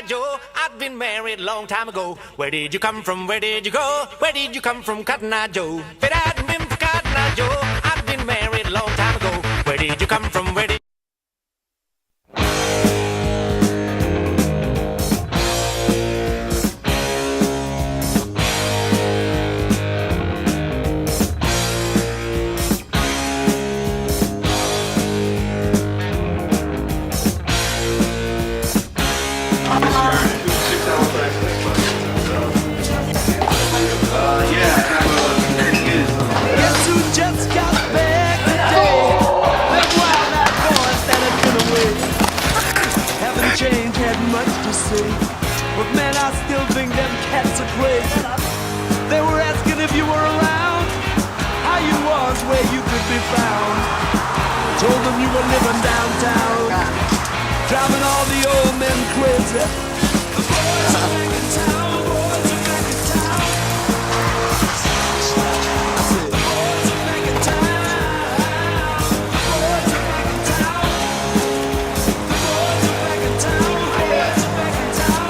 Joe, I'd been married a long time ago. Where did you come from? Where did you go? Where did you come from, Cotton Eye Joe? If it hadn't been for Cotton Eye Joe, I'd been married a long time ago. Where did you come from? Where did but man, I still think them cats are crazy. They were asking if you were around, how you was, where you could be found. Told them you were living downtown, driving all the old men crazy. The boys are back in town, boys are back in town. I said, the boys are back in town, the boys are back in town. The boys are back in town, boys are back in town.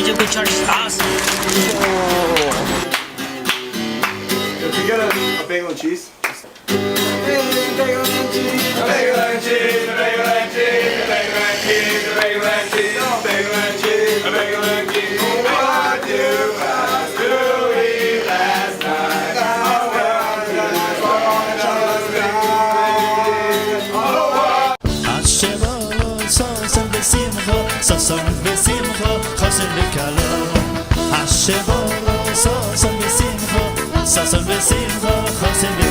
DJ Butcher's house. If we get a bagel and cheese. Sasson besimcho, chosin bekalo. Hashevoro, sasson besimcho, chosin bekalo.